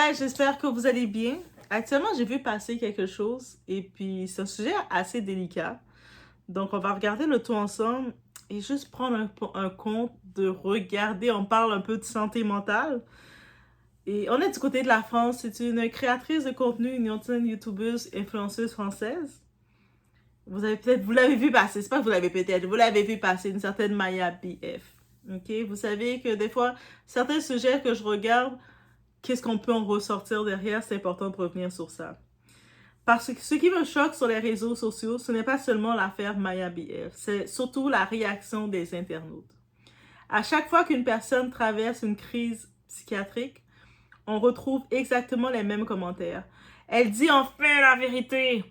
Hi, j'espère que vous allez bien. Actuellement, j'ai vu passer quelque chose et puis c'est un sujet assez délicat. Donc, on va regarder le tout ensemble et juste prendre un compte de regarder. On parle un peu de santé mentale. Et on est du côté de la France. C'est une créatrice de contenu, une ancienne youtubeuse, influenceuse française. Vous l'avez vu passer. C'est pas que vous l'avez peut-être, vous l'avez vu passer, une certaine Maya BF. Ok? Vous savez que des fois, certains sujets que je regarde, qu'est-ce qu'on peut en ressortir derrière, c'est important de revenir sur ça. Parce que ce qui me choque sur les réseaux sociaux, ce n'est pas seulement l'affaire Maya BF, c'est surtout la réaction des internautes. À chaque fois qu'une personne traverse une crise psychiatrique, on retrouve exactement les mêmes commentaires. Elle dit enfin la vérité.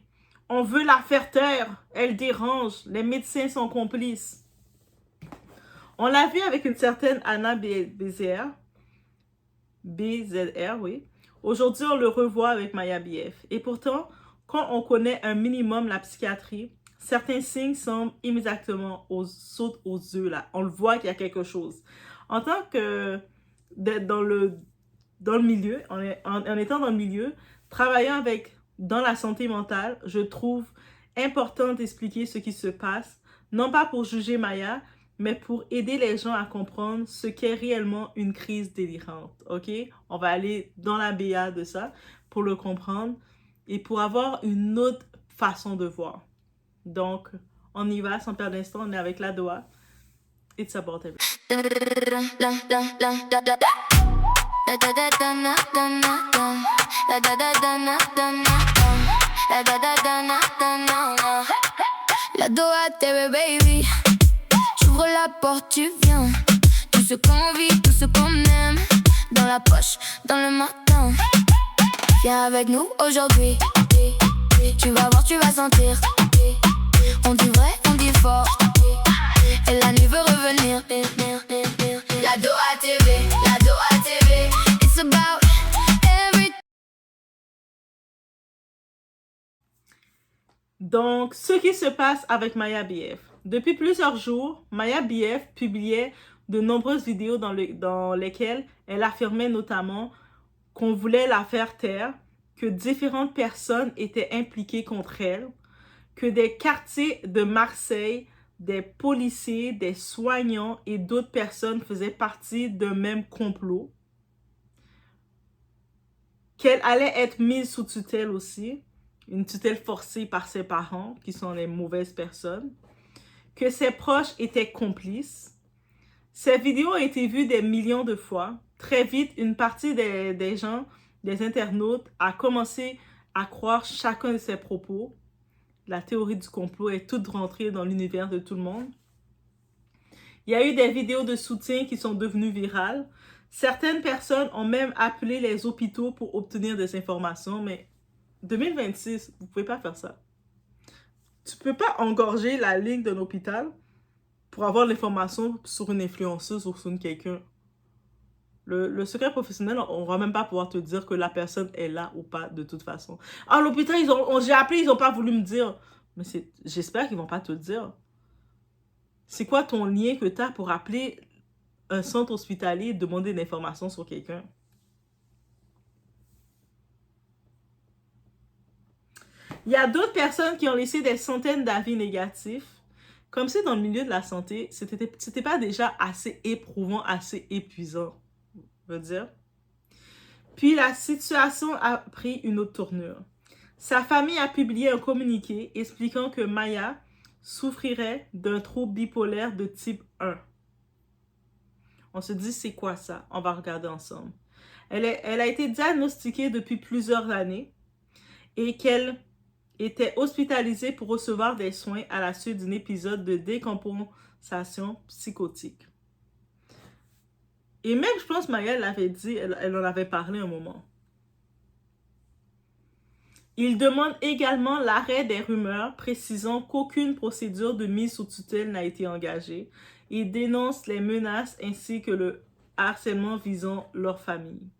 On veut la faire taire. Elle dérange. Les médecins sont complices. On l'a vu avec une certaine Anna BZR, oui. Aujourd'hui, on le revoit avec Maya BF. Et pourtant, quand on connaît un minimum la psychiatrie, certains signes semblent immédiatement sautent aux yeux là. On le voit qu'il y a quelque chose. En tant que dans le milieu, en étant dans le milieu, travaillant dans la santé mentale, je trouve important d'expliquer ce qui se passe, non pas pour juger Maya, mais pour aider les gens à comprendre ce qu'est réellement une crise délirante, ok? On va aller dans la BA de ça pour le comprendre et pour avoir une autre façon de voir. Donc, on y va sans perdre d'instant, on est avec la Doha. It's about everything. La Doha TV, baby. J'ouvre la porte, tu viens. Tout ce qu'on vit, tout ce qu'on aime. Dans la poche, dans le matin. Viens avec nous aujourd'hui. Tu vas voir, tu vas sentir. On dit vrai, on dit fort. Et la nuit veut revenir. La Doha TV, la Doha TV. It's about every... Donc, ce qui se passe avec Maya BF. Depuis plusieurs jours, Maya BF publiait de nombreuses vidéos dans lesquelles elle affirmait notamment qu'on voulait la faire taire, que différentes personnes étaient impliquées contre elle, que des quartiers de Marseille, des policiers, des soignants et d'autres personnes faisaient partie d'un même complot, qu'elle allait être mise sous tutelle aussi, une tutelle forcée par ses parents, qui sont les mauvaises personnes, que ses proches étaient complices. Ces vidéos ont été vues des millions de fois. Très vite, une partie des gens, des internautes, a commencé à croire chacun de ses propos. La théorie du complot est toute rentrée dans l'univers de tout le monde. Il y a eu des vidéos de soutien qui sont devenues virales. Certaines personnes ont même appelé les hôpitaux pour obtenir des informations, mais 2026, vous ne pouvez pas faire ça. Tu ne peux pas engorger la ligne d'un hôpital pour avoir l'information sur une influenceuse ou sur quelqu'un. Le secret professionnel, on ne va même pas pouvoir te dire que la personne est là ou pas de toute façon. Ah, l'hôpital, j'ai appelé, ils n'ont pas voulu me dire. Mais j'espère qu'ils ne vont pas te dire. C'est quoi ton lien que tu as pour appeler un centre hospitalier et demander une information sur quelqu'un? Il y a d'autres personnes qui ont laissé des centaines d'avis négatifs. Comme si dans le milieu de la santé, c'était pas déjà assez éprouvant, assez épuisant, je veux dire. Puis la situation a pris une autre tournure. Sa famille a publié un communiqué expliquant que Maya souffrirait d'un trouble bipolaire de type 1. On se dit, c'est quoi ça? On va regarder ensemble. Elle a été diagnostiquée depuis plusieurs années et qu'elle était hospitalisée pour recevoir des soins à la suite d'un épisode de décompensation psychotique. Et même, je pense, Maya l'avait dit, elle en avait parlé un moment. Il demande également l'arrêt des rumeurs précisant qu'aucune procédure de mise sous tutelle n'a été engagée. Il dénonce les menaces ainsi que le harcèlement visant leur famille.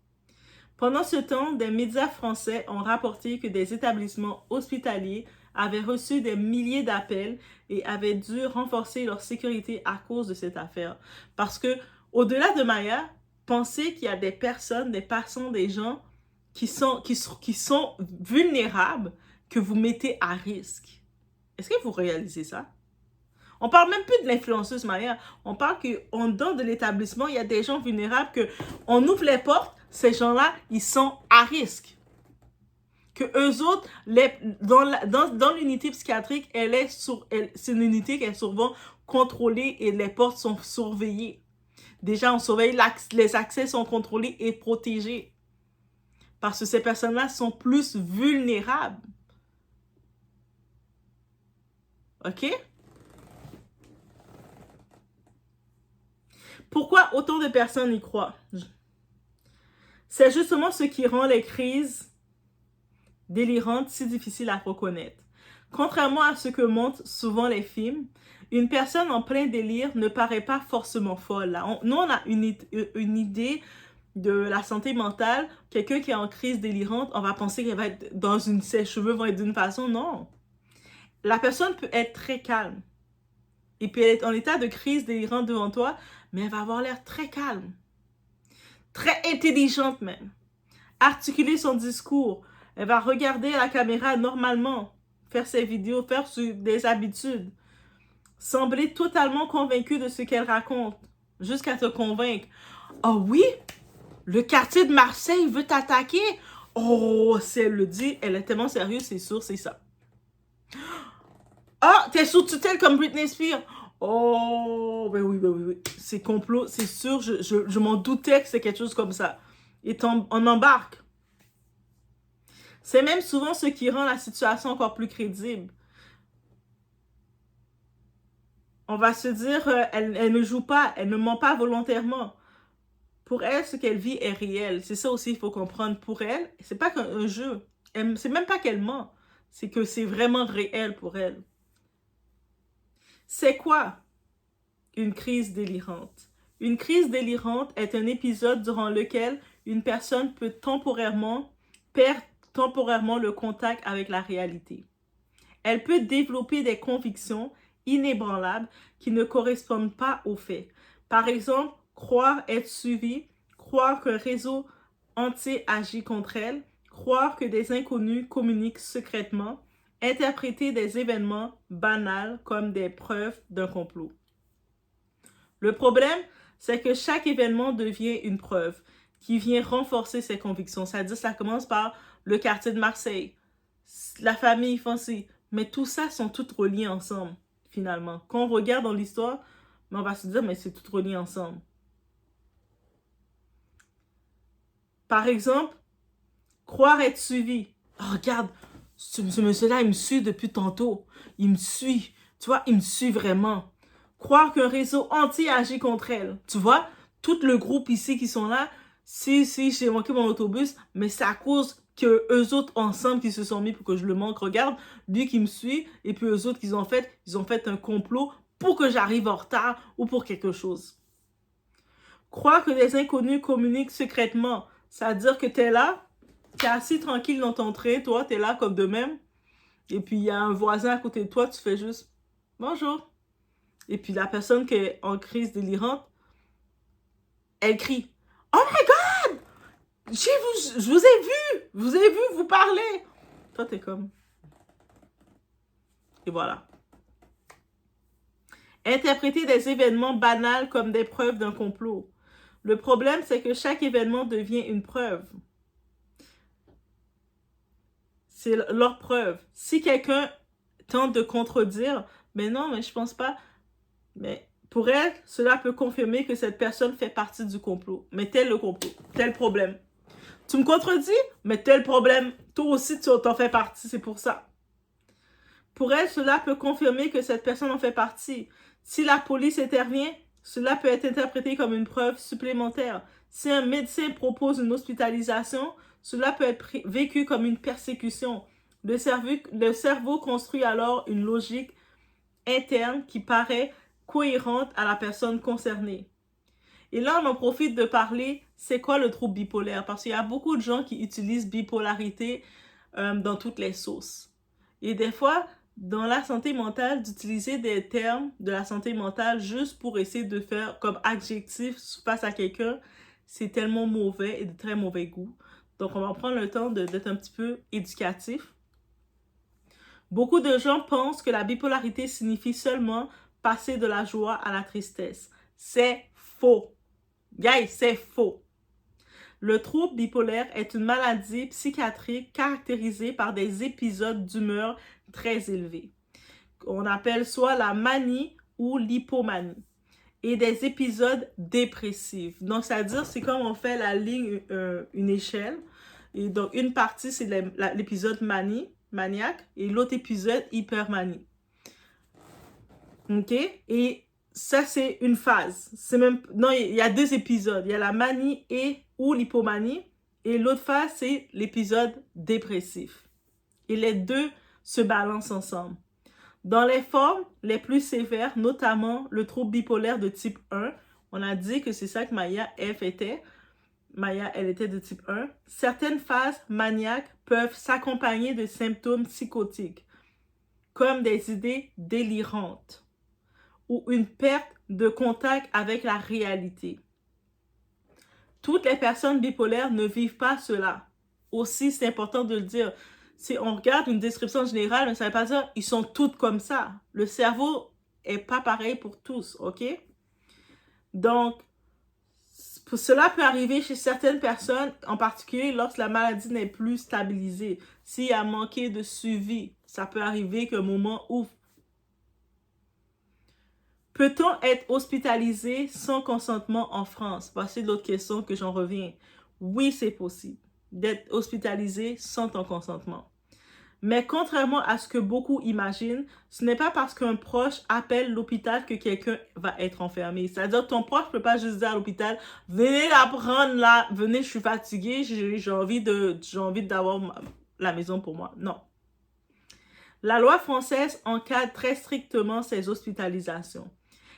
Pendant ce temps, des médias français ont rapporté que des établissements hospitaliers avaient reçu des milliers d'appels et avaient dû renforcer leur sécurité à cause de cette affaire. Parce que, au-delà de Maya, pensez qu'il y a des personnes, des patients, des gens qui sont vulnérables que vous mettez à risque. Est-ce que vous réalisez ça? On parle même plus de l'influenceuse Maya. On parle qu'en dedans de l'établissement, il y a des gens vulnérables que on ouvre les portes, ces gens-là, ils sont à risque. Que eux autres, dans l'unité psychiatrique, c'est une unité qui est souvent contrôlée et les portes sont surveillées. Déjà, on surveille, les accès sont contrôlés et protégés. Parce que ces personnes-là sont plus vulnérables. OK? Pourquoi autant de personnes y croient? C'est justement ce qui rend les crises délirantes si difficiles à reconnaître. Contrairement à ce que montrent souvent les films, une personne en plein délire ne paraît pas forcément folle. Là. Nous, on a une idée de la santé mentale. Quelqu'un qui est en crise délirante, on va penser qu'elle va être ses cheveux vont être d'une façon. Non. La personne peut être très calme. Et puis elle est en état de crise délirante devant toi, mais elle va avoir l'air très calme. Très intelligente même. Articuler son discours. Elle va regarder la caméra normalement. Faire ses vidéos, faire des habitudes. Sembler totalement convaincue de ce qu'elle raconte. Jusqu'à te convaincre. Oh oui, le quartier de Marseille veut t'attaquer. Oh, si elle le dit, elle est tellement sérieuse, c'est sûr, c'est ça. Ah, t'es sous tutelle comme Britney Spears. Oh, ben oui. C'est complot, c'est sûr, je m'en doutais que c'est quelque chose comme ça. Et on embarque. C'est même souvent ce qui rend la situation encore plus crédible. On va se dire, elle ne joue pas, elle ne ment pas volontairement. Pour elle, ce qu'elle vit est réel. C'est ça aussi, il faut comprendre. Pour elle, c'est pas qu'un jeu. C'est même pas qu'elle ment. C'est que c'est vraiment réel pour elle. C'est quoi une crise délirante? Une crise délirante est un épisode durant lequel une personne peut perdre temporairement le contact avec la réalité. Elle peut développer des convictions inébranlables qui ne correspondent pas aux faits. Par exemple, croire être suivie, croire qu'un réseau entier agit contre elle, croire que des inconnus communiquent secrètement, interpréter des événements banals comme des preuves d'un complot. Le problème, c'est que chaque événement devient une preuve qui vient renforcer ses convictions. C'est-à-dire, ça commence par le quartier de Marseille, la famille Fancy, mais tout ça sont toutes reliées ensemble, finalement. Quand on regarde dans l'histoire, on va se dire, mais c'est tout relié ensemble. Par exemple, croire être suivi. Oh, regarde, ce monsieur-là, il me suit depuis tantôt. Il me suit. Tu vois, il me suit vraiment. Croire qu'un réseau entier agit contre elle. Tu vois, tout le groupe ici qui sont là, si j'ai manqué mon autobus, mais c'est à cause que eux autres ensemble qui se sont mis pour que je le manque. Regarde, lui qui me suit, et puis eux autres qu'ils ont fait un complot pour que j'arrive en retard ou pour quelque chose. Croire que des inconnus communiquent secrètement, c'est-à-dire que tu es là, tu es assis tranquille dans ton train, toi, tu es là comme de même, et puis il y a un voisin à côté de toi, tu fais juste « Bonjour ». Et puis la personne qui est en crise délirante, elle crie « Oh my God! Je vous ai vu, vous parler! » Toi, t'es comme... Et voilà. Interpréter des événements banals comme des preuves d'un complot. Le problème, c'est que chaque événement devient une preuve. C'est leur preuve. Si quelqu'un tente de contredire, mais non, mais je pense pas. Mais pour elle, cela peut confirmer que cette personne fait partie du complot. Mais tel le complot, tel problème. Tu me contredis, mais tel problème. Toi aussi, tu en fais partie, c'est pour ça. Pour elle, cela peut confirmer que cette personne en fait partie. Si la police intervient, cela peut être interprété comme une preuve supplémentaire. Si un médecin propose une hospitalisation, cela peut être vécu comme une persécution. Le cerveau construit alors une logique interne qui paraît cohérente à la personne concernée. Et là, on en profite de parler, c'est quoi le trouble bipolaire? Parce qu'il y a beaucoup de gens qui utilisent bipolarité dans toutes les sauces. Et des fois, dans la santé mentale, d'utiliser des termes de la santé mentale juste pour essayer de faire comme adjectif face à quelqu'un, c'est tellement mauvais et de très mauvais goût. Donc, on va prendre le temps d'être un petit peu éducatif. Beaucoup de gens pensent que la bipolarité signifie seulement passer de la joie à la tristesse. C'est faux. Guys, c'est faux. Le trouble bipolaire est une maladie psychiatrique caractérisée par des épisodes d'humeur très élevés. On appelle soit la manie ou l'hypomanie. Et des épisodes dépressifs. Donc, c'est-à-dire, c'est comme on fait la ligne, une échelle. Et donc, une partie, c'est l'épisode maniaque, et l'autre épisode, hypermanie. OK? Et ça, c'est une phase. C'est même... Non, il y a 2 épisodes. Il y a la manie ou l'hypomanie. Et l'autre phase, c'est l'épisode dépressif. Et les deux se balancent ensemble. Dans les formes les plus sévères, notamment le trouble bipolaire de type 1, on a dit que c'est ça que Maya F était. Maya, elle était de type 1. Certaines phases maniaques peuvent s'accompagner de symptômes psychotiques, comme des idées délirantes ou une perte de contact avec la réalité. Toutes les personnes bipolaires ne vivent pas cela. Aussi, c'est important de le dire. Si on regarde une description générale, ça ne veut pas dire qu'ils sont toutes comme ça. Le cerveau n'est pas pareil pour tous, OK? Donc, cela peut arriver chez certaines personnes, en particulier lorsque la maladie n'est plus stabilisée. S'il y a manqué de suivi, ça peut arriver qu'un moment ouf. Peut-on être hospitalisé sans consentement en France? Voici l'autre question que j'en reviens. Oui, c'est possible d'être hospitalisé sans ton consentement. Mais contrairement à ce que beaucoup imaginent, ce n'est pas parce qu'un proche appelle l'hôpital que quelqu'un va être enfermé. C'est-à-dire que ton proche ne peut pas juste dire à l'hôpital, venez la prendre là, venez, je suis fatigué, j'ai envie d'avoir la maison pour moi. Non. La loi française encadre très strictement ces hospitalisations.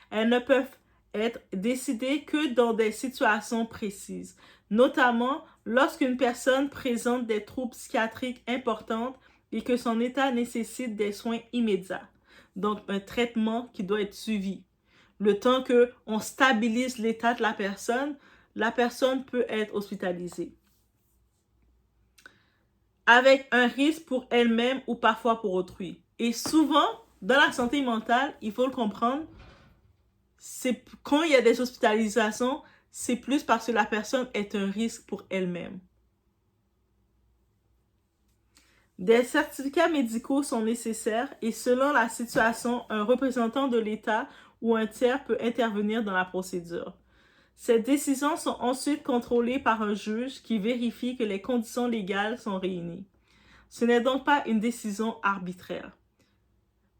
Elles ne peuvent être décidées que dans des situations précises, notamment lorsqu'une personne présente des troubles psychiatriques importants et que son état nécessite des soins immédiats. Donc, un traitement qui doit être suivi. Le temps qu'on stabilise l'état de la personne peut être hospitalisée. Avec un risque pour elle-même ou parfois pour autrui. Et souvent, dans la santé mentale, il faut le comprendre, c'est quand il y a des hospitalisations, c'est plus parce que la personne est un risque pour elle-même. Des certificats médicaux sont nécessaires et selon la situation, un représentant de l'État ou un tiers peut intervenir dans la procédure. Ces décisions sont ensuite contrôlées par un juge qui vérifie que les conditions légales sont réunies. Ce n'est donc pas une décision arbitraire.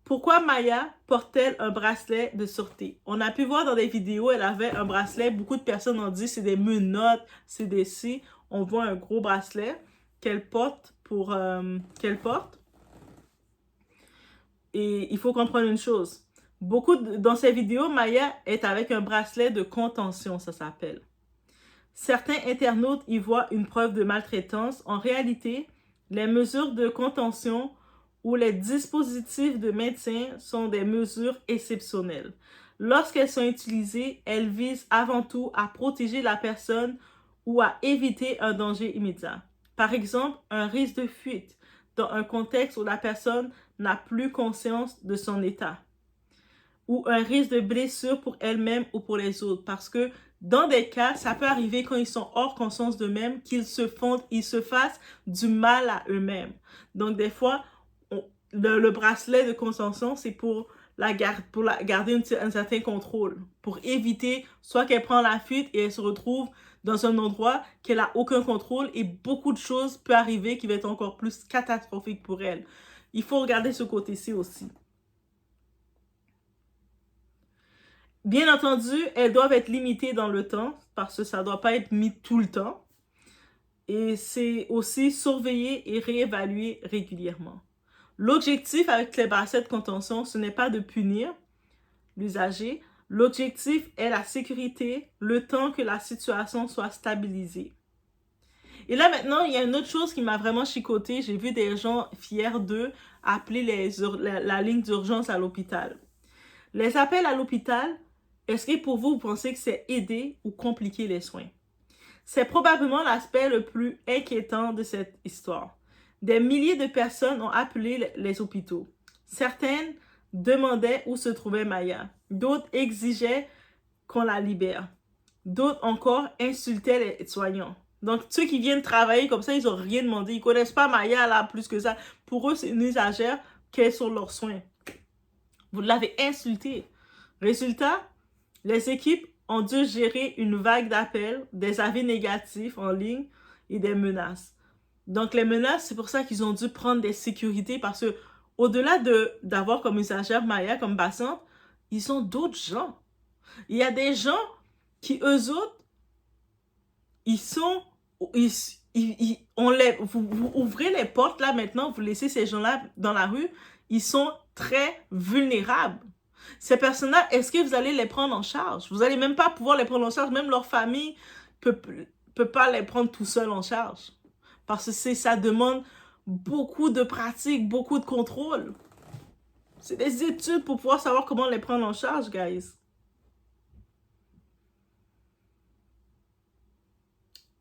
Pourquoi Maya porte-t-elle un bracelet de sûreté? On a pu voir dans des vidéos, elle avait un bracelet. Beaucoup de personnes ont dit c'est des menottes, c'est des si. On voit un gros bracelet qu'elle porte Et il faut comprendre une chose. Dans ces vidéos, Maya est avec un bracelet de contention, ça s'appelle. Certains internautes y voient une preuve de maltraitance. En réalité, les mesures de contention ou les dispositifs de maintien sont des mesures exceptionnelles. Lorsqu'elles sont utilisées, elles visent avant tout à protéger la personne ou à éviter un danger immédiat. Par exemple, un risque de fuite dans un contexte où la personne n'a plus conscience de son état. Ou un risque de blessure pour elle-même ou pour les autres. Parce que dans des cas, ça peut arriver quand ils sont hors conscience d'eux-mêmes qu'ils se fassent du mal à eux-mêmes. Donc des fois, le bracelet de contention, c'est pour garder un certain contrôle, pour éviter soit qu'elle prend la fuite et elle se retrouve dans un endroit qu'elle n'a aucun contrôle et beaucoup de choses peuvent arriver qui vont être encore plus catastrophiques pour elle. Il faut regarder ce côté-ci aussi. Bien entendu, elles doivent être limitées dans le temps parce que ça ne doit pas être mis tout le temps. Et c'est aussi surveiller et réévaluer régulièrement. L'objectif avec les bracelets de contention, ce n'est pas de punir l'usager. L'objectif est la sécurité, le temps que la situation soit stabilisée. Et là maintenant, il y a une autre chose qui m'a vraiment chicoté. J'ai vu des gens fiers d'eux appeler la ligne d'urgence à l'hôpital. Les appels à l'hôpital, est-ce que pour vous, vous pensez que c'est aider ou compliquer les soins? C'est probablement l'aspect le plus inquiétant de cette histoire. Des milliers de personnes ont appelé les hôpitaux. Certaines demandaient où se trouvait Maya. D'autres exigeaient qu'on la libère. D'autres encore insultaient les soignants. Donc, ceux qui viennent travailler comme ça, ils n'ont rien demandé. Ils ne connaissent pas Maya là plus que ça. Pour eux, c'est une usagère qui est sur leurs soins. Vous l'avez insultée. Résultat, les équipes ont dû gérer une vague d'appels, des avis négatifs en ligne et des menaces. Donc, les menaces, c'est pour ça qu'ils ont dû prendre des sécurités parce que au-delà d'avoir comme usagère Maya, comme patiente, ils ont d'autres gens. Il y a des gens qui, eux autres, ils sont... vous ouvrez les portes là maintenant, vous laissez ces gens-là dans la rue, ils sont très vulnérables. Ces personnes-là, est-ce que vous allez les prendre en charge? Vous n'allez même pas pouvoir les prendre en charge, même leur famille peut pas les prendre tout seul en charge. Parce que ça demande beaucoup de pratique, beaucoup de contrôle. C'est des études pour pouvoir savoir comment les prendre en charge, guys.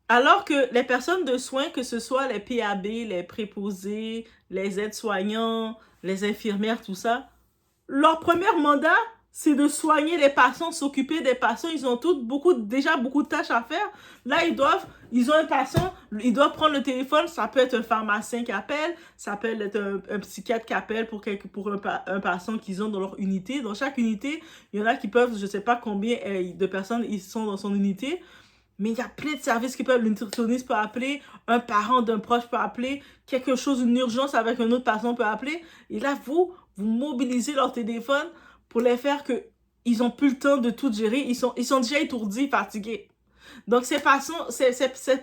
Alors que les personnes de soins, que ce soit les PAB, les préposés, les aides-soignants, les infirmières, tout ça, leur premier mandat, c'est de soigner les patients, s'occuper des patients. Ils ont déjà beaucoup de tâches à faire. Là, ils ont un patient, ils doivent prendre le téléphone. Ça peut être un pharmacien qui appelle, ça peut être un psychiatre qui appelle pour un patient qu'ils ont dans leur unité. Dans chaque unité, il y en a qui peuvent, je ne sais pas combien de personnes ils sont dans son unité, mais il y a plein de services qui peuvent, le nutritionniste peut appeler, un parent d'un proche peut appeler, quelque chose, une urgence avec un autre patient peut appeler. Et là, vous mobilisez leur téléphone pour les faire que ils n'ont plus le temps de tout gérer. Ils sont déjà étourdis, fatigués. Donc, ces patients, ces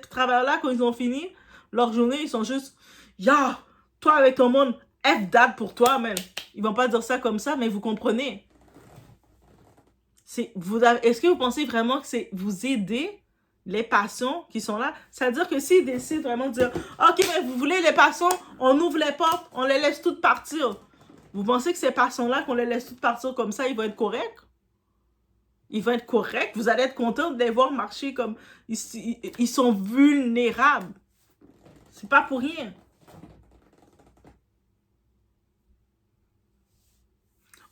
travailleurs-là, quand ils ont fini leur journée, ils sont juste, ya, toi avec ton monde, F-date pour toi, man. Ils vont pas dire ça comme ça, mais vous comprenez. Est-ce que vous pensez vraiment que c'est vous aider les patients qui sont là? C'est-à-dire que s'ils décident vraiment de dire, OK, mais vous voulez les patients, on ouvre les portes, on les laisse toutes partir. Vous pensez que ces patients-là, qu'on les laisse toutes partir comme ça, ils vont être corrects? Ils vont être corrects? Vous allez être content de les voir marcher comme... Ils sont vulnérables. C'est pas pour rien.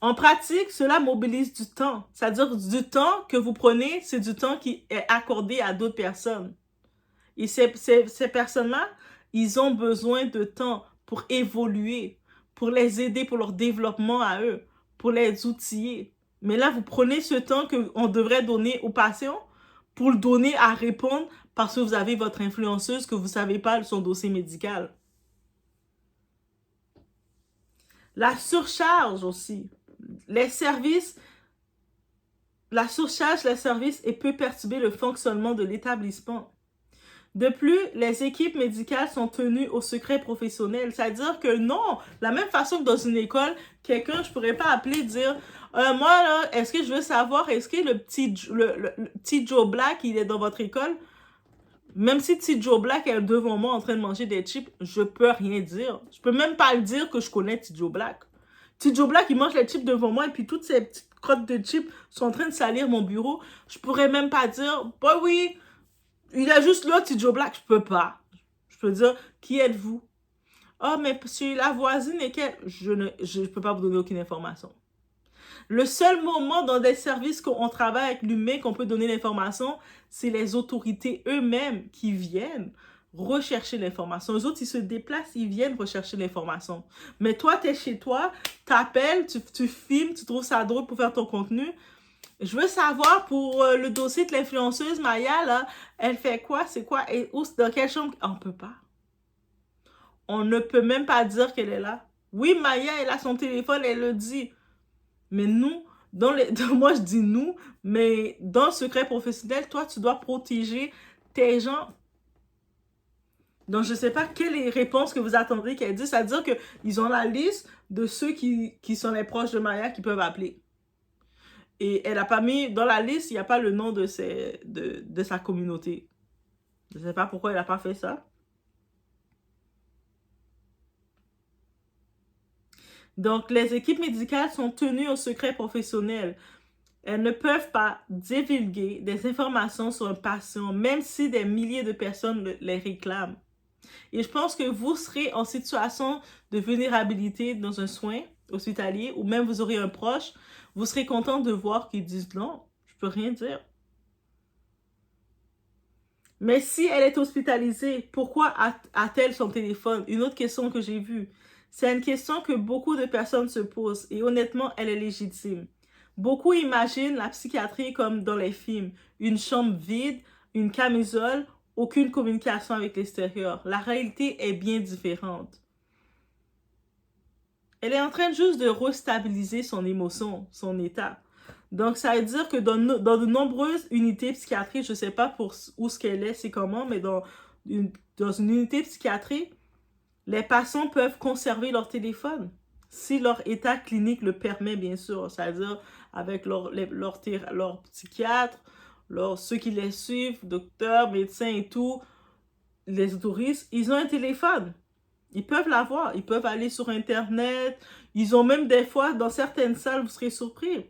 En pratique, cela mobilise du temps. C'est-à-dire du temps que vous prenez, c'est du temps qui est accordé à d'autres personnes. Et ces personnes-là, ils ont besoin de temps pour évoluer, pour les aider, pour leur développement à eux, pour les outiller. Mais là, vous prenez ce temps qu'on devrait donner aux patients pour le donner à répondre parce que vous avez votre influenceuse que vous ne savez pas son dossier médical. La surcharge aussi. Les services, la surcharge des services peut perturber le fonctionnement de l'établissement. De plus, les équipes médicales sont tenues au secret professionnel. C'est-à-dire que non, la même façon que dans une école, quelqu'un, je pourrais pas appeler et dire moi, là, est-ce que je veux savoir, est-ce que le petit Joe Black, il est dans votre école? Même si petit Joe Black est devant moi en train de manger des chips, je peux rien dire. Je peux même pas le dire que je connais petit Joe Black. Petit Joe Black, il mange les chips devant moi et puis toutes ces petites crottes de chips sont en train de salir mon bureau. Je pourrais même pas dire, bah oui, il a juste là, petit Joe Black. Je peux pas. Je peux dire, qui êtes-vous? Oh, mais c'est la voisine et qu'elle... Je peux pas vous donner aucune information. Le seul moment dans des services qu'on travaille avec l'humain, qu'on peut donner l'information, c'est les autorités eux-mêmes qui viennent rechercher l'information. Les autres, ils se déplacent, ils viennent rechercher l'information. Mais toi, tu es chez toi, tu appelles, tu filmes, tu trouves ça drôle pour faire ton contenu. Je veux savoir pour le dossier de l'influenceuse Maya, là, elle fait quoi, c'est quoi, et où, dans quelle chambre? On peut pas. On ne peut même pas dire qu'elle est là. Oui, Maya, elle a son téléphone, elle le dit. Mais nous, moi je dis nous, mais dans le secret professionnel, toi, tu dois protéger tes gens. Donc, je ne sais pas quelle est les réponses que vous attendez qu'elle dise. C'est-à-dire qu'ils ont la liste de ceux qui sont les proches de Maya qui peuvent appeler. Et elle n'a pas mis, dans la liste, il n'y a pas le nom de sa communauté. Je ne sais pas pourquoi elle n'a pas fait ça. Donc, les équipes médicales sont tenues au secret professionnel. Elles ne peuvent pas divulguer des informations sur un patient, même si des milliers de personnes les réclament. Et je pense que vous serez en situation de vulnérabilité dans un soin hospitalier, ou même vous aurez un proche, vous serez content de voir qu'ils disent non, je peux rien dire. Mais si elle est hospitalisée, pourquoi a-t-elle son téléphone? Une autre question que j'ai vue. C'est une question que beaucoup de personnes se posent et honnêtement, elle est légitime. Beaucoup imaginent la psychiatrie comme dans les films, une chambre vide, une camisole, aucune communication avec l'extérieur. La réalité est bien différente. Elle est en train juste de restabiliser son émotion, son état. Donc, ça veut dire que dans de nombreuses unités psychiatriques, je ne sais pas pour où ce qu'elle est, c'est comment, mais dans une unité psychiatrique, les patients peuvent conserver leur téléphone si leur état clinique le permet, bien sûr. C'est-à-dire avec leur psychiatre, ceux qui les suivent, docteurs, médecins et tout, les autorisent, ils ont un téléphone. Ils peuvent l'avoir. Ils peuvent aller sur Internet. Ils ont même des fois, dans certaines salles, vous serez surpris.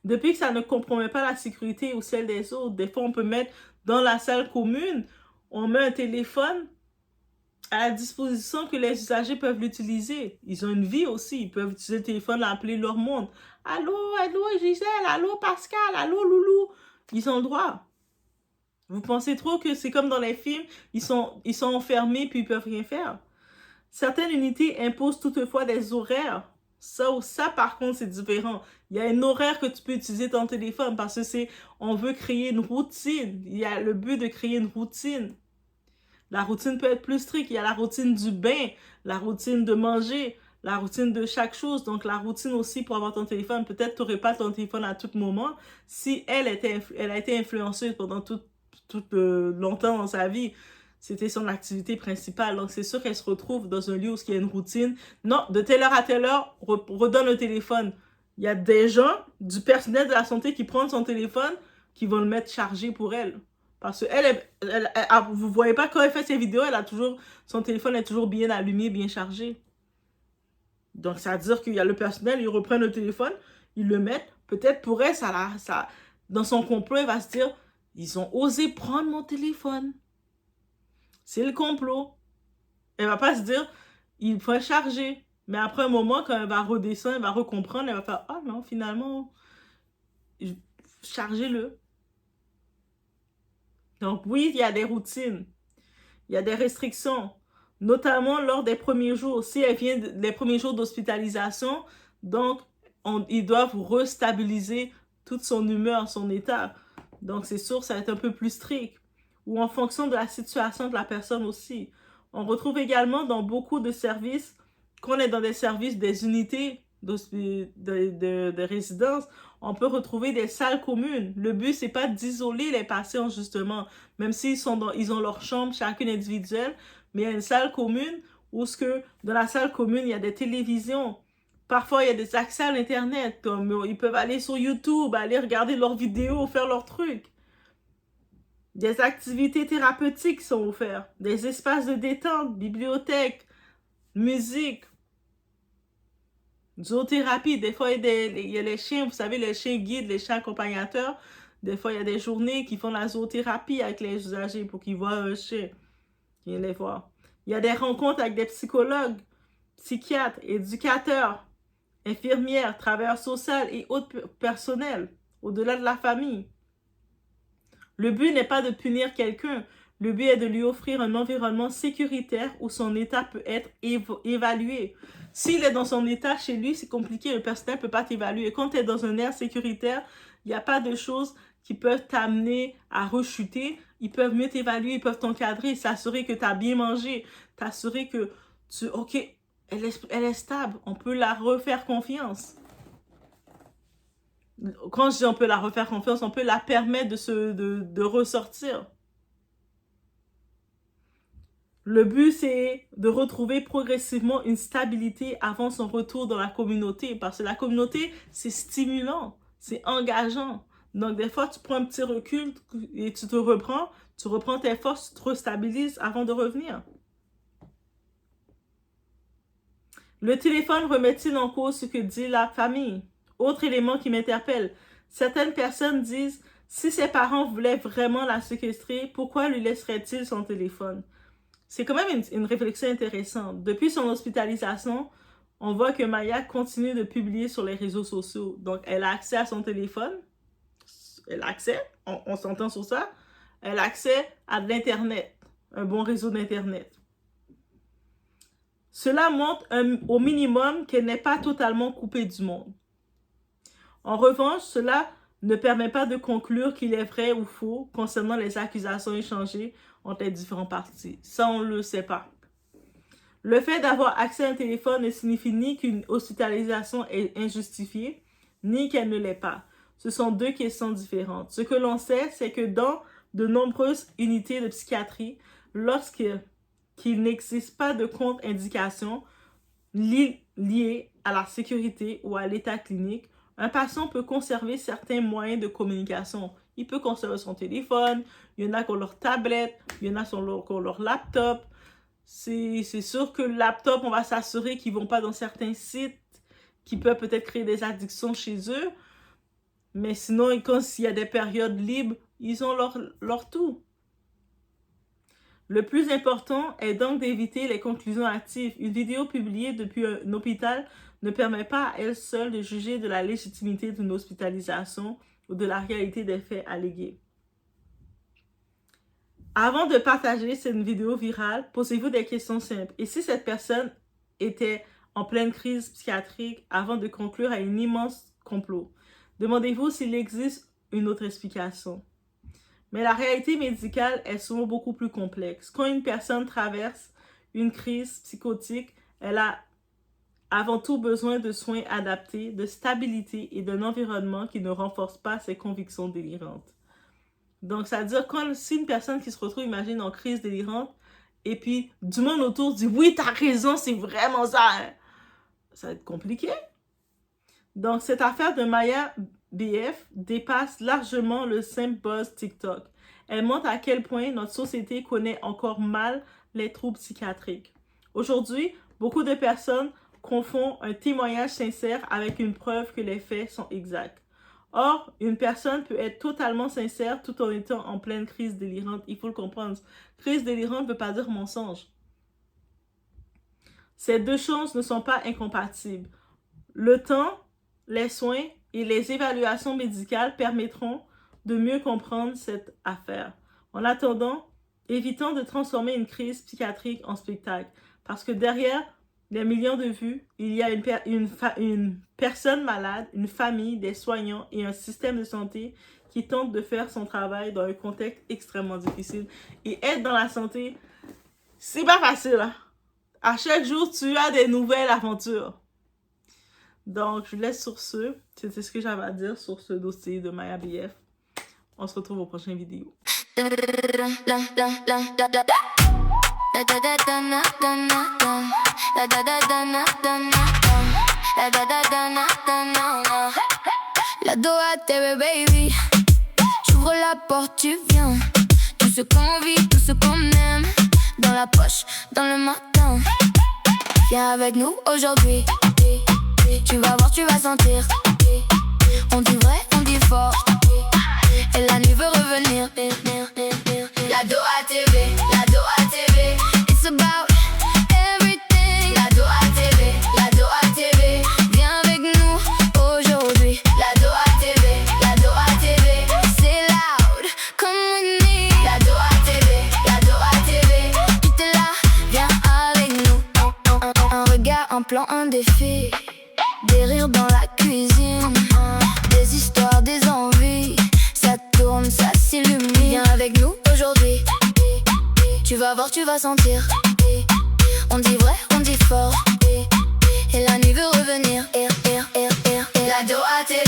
Depuis que ça ne compromet pas la sécurité ou celle des autres, des fois, on peut mettre dans la salle commune, on met un téléphone à la disposition que les usagers peuvent l'utiliser. Ils ont une vie aussi. Ils peuvent utiliser le téléphone, appeler leur monde. Allô, allô Gisèle, allô Pascal, allô Loulou. Ils ont le droit. Vous pensez trop que c'est comme dans les films, ils sont enfermés puis ils peuvent rien faire. Certaines unités imposent toutefois des horaires. Ça par contre, c'est différent. Il y a un horaire que tu peux utiliser ton téléphone parce que on veut créer une routine. Il y a le but de créer une routine. La routine peut être plus stricte. Il y a la routine du bain, la routine de manger, la routine de chaque chose. Donc, la routine aussi pour avoir ton téléphone. Peut-être que tu n'aurais pas ton téléphone à tout moment. Si elle a été influenceuse pendant tout longtemps dans sa vie, c'était son activité principale. Donc, c'est sûr qu'elle se retrouve dans un lieu où il y a une routine. Non, de telle heure à telle heure, redonne le téléphone. Il y a des gens, du personnel de la santé qui prennent son téléphone, qui vont le mettre chargé pour elle. Parce que vous voyez pas quand elle fait ses vidéos, son téléphone est toujours bien allumé, bien chargé. Donc, ça veut dire qu'il y a le personnel, ils reprennent le téléphone, ils le mettent. Peut-être pour elle, dans son complot, elle va se dire, ils ont osé prendre mon téléphone. C'est le complot. Elle va pas se dire, il faut charger. Mais après un moment, quand elle va redescendre, elle va recomprendre, elle va faire, ah non, finalement, chargez-le. Donc oui, il y a des routines, il y a des restrictions, notamment lors des premiers jours. Si elle vient des premiers jours d'hospitalisation, donc ils doivent restabiliser toute son humeur, son état. Donc c'est sûr, ça va être un peu plus strict. Ou en fonction de la situation de la personne aussi. On retrouve également dans beaucoup de services, quand on est dans des services, des unités de résidence, on peut retrouver des salles communes. Le but, c'est pas d'isoler les patients, justement, même s'ils ils ont leur chambre, chacune individuelle, mais il y a une salle commune où dans la salle commune, il y a des télévisions. Parfois, il y a des accès à l'Internet, comme ils peuvent aller sur YouTube, aller regarder leurs vidéos, faire leurs trucs. Des activités thérapeutiques sont offertes, des espaces de détente, bibliothèques, musique, zoothérapie. Des fois, il y a les chiens, vous savez, les chiens guides, les chiens accompagnateurs. Des fois, il y a des journées qui font la zoothérapie avec les usagers pour qu'ils voient un chien. Viens les voir. Il y a des rencontres avec des psychologues, psychiatres, éducateurs, infirmières, travailleurs sociaux et autres personnels, au-delà de la famille. Le but n'est pas de punir quelqu'un. Le but est de lui offrir un environnement sécuritaire où son état peut être évalué. S'il est dans son état chez lui, c'est compliqué. Le personnel ne peut pas t'évaluer. Quand tu es dans un air sécuritaire, il n'y a pas de choses qui peuvent t'amener à rechuter. Ils peuvent mieux t'évaluer, ils peuvent t'encadrer, s'assurer que tu as bien mangé, t'assurer que ok, elle est stable. On peut la refaire confiance. Quand je dis on peut la refaire confiance, on peut la permettre de ressortir. Le but, c'est de retrouver progressivement une stabilité avant son retour dans la communauté. Parce que la communauté, c'est stimulant, c'est engageant. Donc, des fois, tu prends un petit recul et tu reprends tes forces, tu te restabilises avant de revenir. Le téléphone remet-il en cause ce que dit la famille? Autre élément qui m'interpelle, certaines personnes disent « Si ses parents voulaient vraiment la séquestrer, pourquoi lui laisserait-il son téléphone ?» C'est quand même une réflexion intéressante. Depuis son hospitalisation, on voit que Maya continue de publier sur les réseaux sociaux. Donc, elle a accès à son téléphone. Elle a accès, on s'entend sur ça. Elle a accès à de l'Internet, un bon réseau d'Internet. Cela montre au minimum qu'elle n'est pas totalement coupée du monde. En revanche, cela ne permet pas de conclure qu'il est vrai ou faux concernant les accusations échangées entre les différentes parties. Ça, on ne le sait pas. Le fait d'avoir accès à un téléphone ne signifie ni qu'une hospitalisation est injustifiée, ni qu'elle ne l'est pas. Ce sont deux questions différentes. Ce que l'on sait, c'est que dans de nombreuses unités de psychiatrie, lorsqu'il n'existe pas de contre-indication liée à la sécurité ou à l'état clinique, un patient peut conserver certains moyens de communication. Il peut conserver son téléphone, il y en a qui ont leur tablette, il y en a qui ont leur laptop. C'est sûr que le laptop, on va s'assurer qu'ils ne vont pas dans certains sites qui peuvent peut-être créer des addictions chez eux. Mais sinon, quand s'il y a des périodes libres, ils ont leur tout. Le plus important est donc d'éviter les conclusions hâtives. Une vidéo publiée depuis un hôpital ne permet pas à elle seule de juger de la légitimité d'une hospitalisation ou de la réalité des faits allégués. Avant de partager cette vidéo virale, posez-vous des questions simples. Et si cette personne était en pleine crise psychiatrique avant de conclure à un immense complot? Demandez-vous s'il existe une autre explication. Mais la réalité médicale est souvent beaucoup plus complexe. Quand une personne traverse une crise psychotique, elle a avant tout besoin de soins adaptés, de stabilité et d'un environnement qui ne renforce pas ses convictions délirantes. Donc, ça veut dire si une personne qui se retrouve, imagine, en crise délirante, et puis du monde autour dit « Oui, t'as raison, c'est vraiment ça hein. !» Ça va être compliqué. Donc, cette affaire de Maya BF dépasse largement le simple buzz TikTok. Elle montre à quel point notre société connaît encore mal les troubles psychiatriques. Aujourd'hui, beaucoup de personnes confondent un témoignage sincère avec une preuve que les faits sont exacts. Or, une personne peut être totalement sincère tout en étant en pleine crise délirante. Il faut le comprendre. Crise délirante ne veut pas dire mensonge. Ces deux choses ne sont pas incompatibles. Le temps, les soins et les évaluations médicales permettront de mieux comprendre cette affaire. En attendant, évitons de transformer une crise psychiatrique en spectacle. Parce que derrière les millions de vues, il y a une personne malade, une famille, des soignants et un système de santé qui tente de faire son travail dans un contexte extrêmement difficile. Et être dans la santé, c'est pas facile. Hein? À chaque jour, tu as des nouvelles aventures. Donc, je vous laisse sur ce. C'était ce que j'avais à dire sur ce dossier de Maya BF. On se retrouve aux prochaines vidéos. La Doha TV baby, j'ouvre la porte, tu viens. Tout ce qu'on vit, tout ce qu'on aime, dans la poche, dans le matin. Viens avec nous aujourd'hui. Tu vas voir, tu vas sentir. On dit vrai, on dit fort. Et la nuit veut revenir. La Doha TV, la Doha TV. It's about everything. La Doha TV, la Doha TV. Viens avec nous aujourd'hui. La Doha TV, la Doha TV. C'est loud, come with me. La Doha TV, la Doha TV. Tout est là, viens avec nous. Un regard, un plan, un défi. Des rires dans la cuisine. Des histoires, des envies. Ça tourne, ça s'illumine. Viens avec nous aujourd'hui. Tu vas voir, tu vas sentir. On dit vrai, on dit fort. Et la nuit veut revenir. La Doha TV.